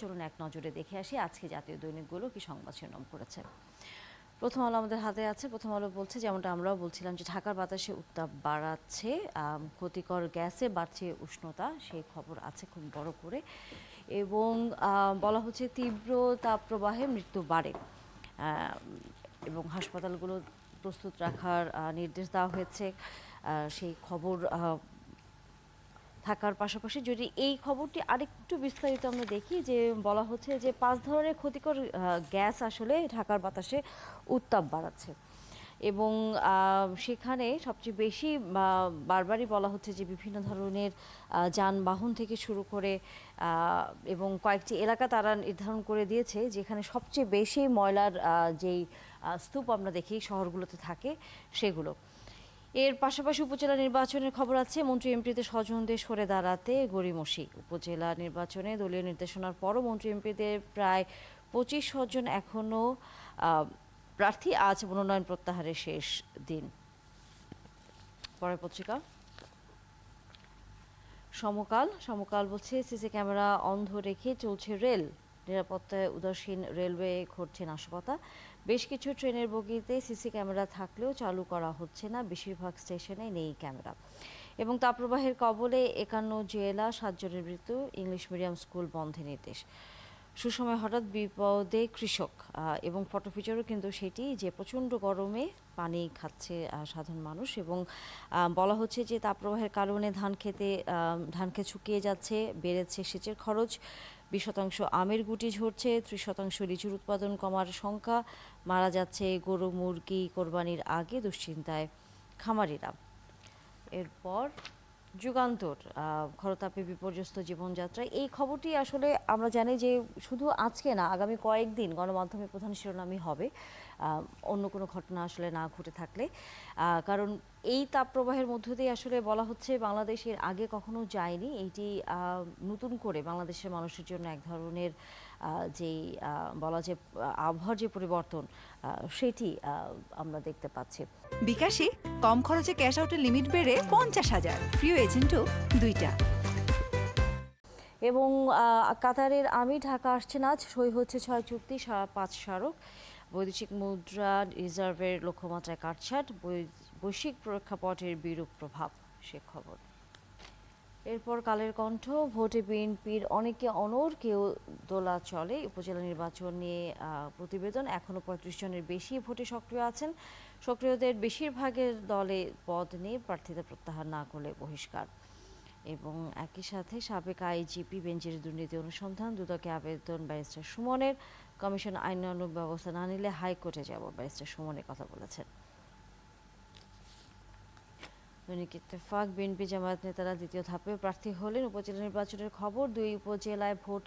চলুন এক নজরে দেখে আসি আজকে জাতীয় দৈনিকগুলো কি সংবাদ শিরোনাম করেছে। প্রথম আলো আমাদের হাতে আছে। প্রথম আলো বলছে, যেমনটা আমরাও বলছিলাম, যে ঢাকার বাতাসে উত্তাপ বাড়াচ্ছে, ক্ষতিকর গ্যাসে বাড়ছে উষ্ণতা, সেই খবর আছে খুব বড় করে। এবং বলা হচ্ছে তীব্র তাপপ্রবাহে মৃত্যু বাড়ে, এবং হাসপাতালগুলো প্রস্তুত রাখার নির্দেশ দেওয়া হয়েছে। সেই খবর থাকার পাশাপাশি যদি এই খবরটি আরেকটু বিস্তারিত আমরা দেখি, যে বলা হচ্ছে যে 5 ধরনের ক্ষতিকর গ্যাস আসলে ঢাকার বাতাসে উত্তাপ বাড়াচ্ছে। এবং সেখানে সবচেয়ে বেশি বারবারই বলা হচ্ছে যে বিভিন্ন ধরনের যানবাহন থেকে শুরু করে এবং কয়েকটি এলাকা তারা নির্ধারণ করে দিয়েছে যেখানে সবচেয়ে বেশি ময়লার যেই স্তূপ আমরা দেখি শহরগুলোতে থাকে সেগুলো। এর পাশাপাশি উপজেলা নির্বাচনের খবর আছে। মন্ত্রী এমপিদের স্বজনদের সরে দাঁড়াতে গড়িমসি। উপজেলা নির্বাচনে দলীয় নির্দেশনার পরও মন্ত্রী এমপিদের প্রায় 25 স্বজন এখনও প্রার্থী। আজ মনোনয়ন প্রত্যাহারের শেষ দিন। পরের পত্রিকা সমকাল বলছে, সিসি ক্যামেরা অন্ধ রেখে চলছে রেল, নিরাপত্তায় উদাসীন রেলওয়ে, ঘটছে নাশকতা। বেশ কিছু ট্রেনের বগিতে সিসি ক্যামেরা থাকলেও চালু করা হচ্ছে না, বেশিরভাগ স্টেশনে নেই ক্যামেরা। এবং তাপপ্রবাহের কবলে 51 জেলা, 7 জনের মৃত্যু, ইংলিশ মিডিয়াম স্কুল বন্ধে নির্দেশ। সুসময় হঠাৎ বিপদে কৃষক, এবং ফটো ফিচারও কিন্তু সেটি, যে প্রচণ্ড গরমে পানি খাচ্ছে সাধারণ মানুষ। এবং বলা হচ্ছে যে তাপপ্রবাহের কারণে ধান ক্ষেত শুকিয়ে যাচ্ছে, বেড়েছে সেচের খরচ, 20% আমের গুটি ঝরছে, 30% লিচুর উৎপাদন কমার শঙ্কা, মারা যাচ্ছে গরু মুরগি কোরবানির আগে, দুশ্চিন্তায় খামারিরা। এরপর যুগান্তর, খরতাপে বিপর্যস্ত জীবনযাত্রায়, এই খবরটি আসলে আমরা জানি যে শুধু আজকে না, আগামী কয়েকদিন গণমাধ্যমে প্রধান শিরোনামই হবে, অন্য কোনো ঘটনা আসলে না ঘটে থাকলে। কারণ এই তাপপ্রবাহের মধ্য দিয়ে আসলে বলা হচ্ছে বাংলাদেশের আগে কখনো যায়নি। এইটি নতুন করে বাংলাদেশের মানুষের জন্য এক ধরনের যেই বলা যে আবহাওয়ার যে পরিবর্তন, সেটি আমরা দেখতে পাচ্ছি। বিকাশে কম খরচে ক্যাশ আউটের লিমিট বেড়ে 50,000, প্রিয় এজেন্টও 2টা। এবং কাতারের আমি ঢাকা আসছে না, আজ সই হচ্ছে 6 চুক্তি, 5 স্মারক। বৈদেশিক মুদ্রা রিজার্ভের লক্ষ্যমাত্রায় কাটছাট, বৈশ্বিক প্রেক্ষাপটের বিরূপ প্রভাব, সে খবর। এরপর কালের কণ্ঠ, ভোটে বিএনপির অনেকে অনড়, কেউ দোলা চলে। উপজেলা নির্বাচন নিয়ে প্রতিবেদন, এখনও 35 জনের বেশি ভোটে সক্রিয় আছেন। সক্রিয়দের বেশিরভাগের দলে পদ নিয়ে প্রার্থীদের প্রত্যাহার না করলে বহিষ্কার। এবং একই সাথে সাবেক আইজিপি বেনজির দুর্নীতি অনুসন্ধান, দুদকে আবেদন ব্যারিস্টার সুমনের, কমিশন আইনানুগ ব্যবস্থা না নিলে হাইকোর্টে যাব, ব্যারিস্টার সুমনের কথা বলেছেন। দৈনিক ইত্তেফাক, বিএনপি জামায়াত নেতারা দ্বিতীয় ধাপে প্রার্থী হলেন। উপজেলা নির্বাচনের খবর, 2 উপজেলায় ভোট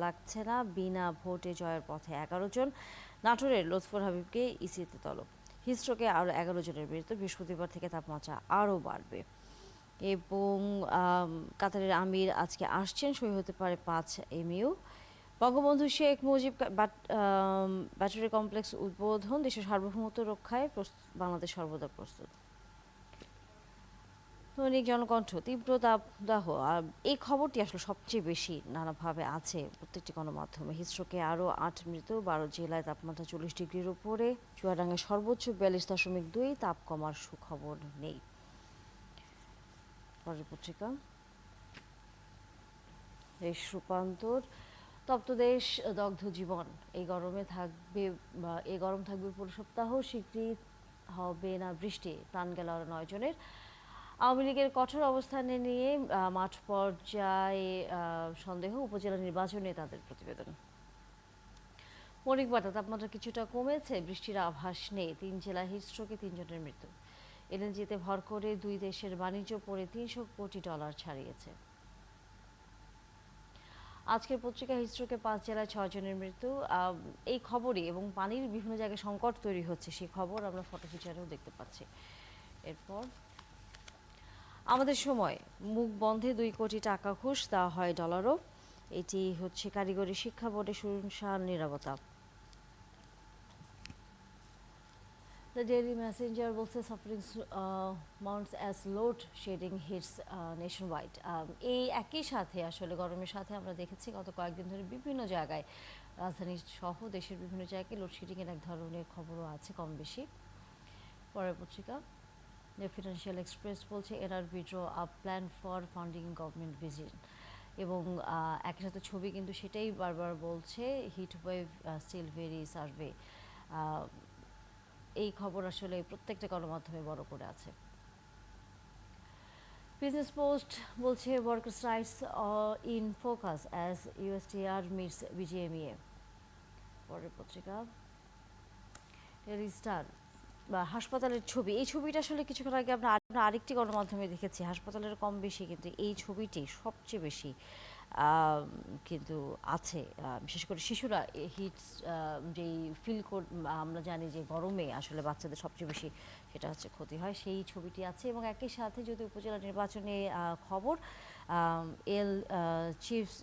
লাগছে না, বিনা ভোটে জয়ের পথে 11 জন। নাটোরের লুৎফর হাবিবকে ইসিতে তলব। হিস্ট্রোকে আরও 11 জনের মৃত্যু, বৃহস্পতিবার থেকে তাপমাত্রা আরও বাড়বে। এবং কাতারের আমির আজকে আসছেন, সই হতে পারে 5 mu. Bangabandhu Sheikh Mujib battery complex উদ্বোধন, দেশের সার্বভৌমত্ব রক্ষায় বাংলাদেশ সর্বদা প্রস্তুত। দৈনিক জনকণ্ঠ, তীব্র দাবদাহ, এই খবরটি আসলে সবচেয়ে বেশি নানাভাবে আছে প্রত্যেকটি গণমাধ্যমে। হিস্ট্রোকে আরও 8 মৃত্যু, 12 জেলায় তাপমাত্রা 40 ডিগ্রির উপরে, চুয়াডাঙ্গায় সর্বোচ্চ 42.2, তাপ কমার সুখবর নেই। পরের পত্রিকা, দেশ রূপান্তর, তপ্ত দেশ, দগ্ধ জীবন, এই গরম থাকবে পুরো সপ্তাহ, শীঘ্রই হবে না বৃষ্টি, প্রাণ গেল আরও 9 জনের। আওয়ামী লীগের কঠোর অবস্থানে নিয়ে মাঠ পর্যায়ে সন্দেহ, উপজেলা নির্বাচনে তাদের প্রতিবেদন। মৌলিক বার্তা, তাপমাত্রা কিছুটা কমেছে, বৃষ্টির আভাস নেই, 3 জেলায় হিটস্ট্রোকে 3 জনের মৃত্যু। এলএনজিতে ভর করে 2 দেশের বাণিজ্য পড়ে $300 কোটি ছাড়িয়েছে। আজকের পত্রিকা, হিস্ট্রোকে 5 জেলায় 6 জনের মৃত্যু, এই খবরই। এবং পানির বিভিন্ন জায়গায় সংকট তৈরি হচ্ছে, সেই খবর আমরা ফটো ফিচারেও দেখতে পাচ্ছি। এরপর আমাদের সময়, মুখ বন্ধে 2 কোটি টাকা ঘুষ দেওয়া হয় ডলারও, এটি হচ্ছে কারিগরি শিক্ষা বোর্ডে শুনশান নীরবতা। দ্য ডেইলি মেসেঞ্জার বলছে suffering mounts as load shedding hits nationwide. এই একই সাথে আসলে গরমের সাথে আমরা দেখেছি গত কয়েকদিন ধরে বিভিন্ন জায়গায় রাজধানী সহ দেশের বিভিন্ন জায়গায় লোডশেডিংয়ের এক ধরনের খবরও আছে কম বেশি। পরের পত্রিকা দ্য ফিনান্সিয়াল এক্সপ্রেস বলছে NRB draw a plan for funding government visit, এবং একই সাথে ছবি কিন্তু সেটাই বারবার বলছে heat wave still very severe. এই খবর আসলে প্রত্যেকটা গণমাধ্যমে বড় করে আছে। বিজনেস পোস্ট বলছে workers rights in focus as USTR meets BGMEA. পরের পত্রিকা ডেইলি স্টার বা হাসপাতালের ছবি, এই ছবিটা আসলে কিছুক্ষণ আগে আমরা আরেকটি গণমাধ্যমে দেখেছি, হাসপাতালের কম বেশি কিন্তু এই ছবিটি সবচেয়ে বেশি কিন্তু আছে, বিশেষ করে শিশুরা হিট যেই ফিল আমরা জানি যে গরমে আসলে বাচ্চাদের সবচেয়ে বেশি সেটা হচ্ছে ক্ষতি হয়, সেই ছবিটি আছে। এবং একই সাথে যদি উপজেলা নির্বাচনে খবর এল চিফস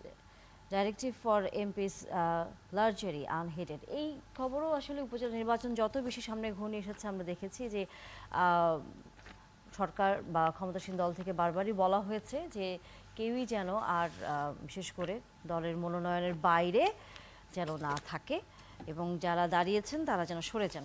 ডাইরেক্টিভ ফর এমপিস লার্জারি আনহেডেড, এই খবরও আসলে উপজেলা নির্বাচন যত বেশি সামনে ঘনিয়ে এসেছে আমরা দেখেছি যে সরকার বা ক্ষমতাসীন দল থেকে বারবারই বলা হয়েছে যে কেউই যেন আর বিশেষ করে দলের মনোনয়নের বাইরে যেন না থাকে এবং যারা দাঁড়িয়েছেন তারা যেন সরে যান।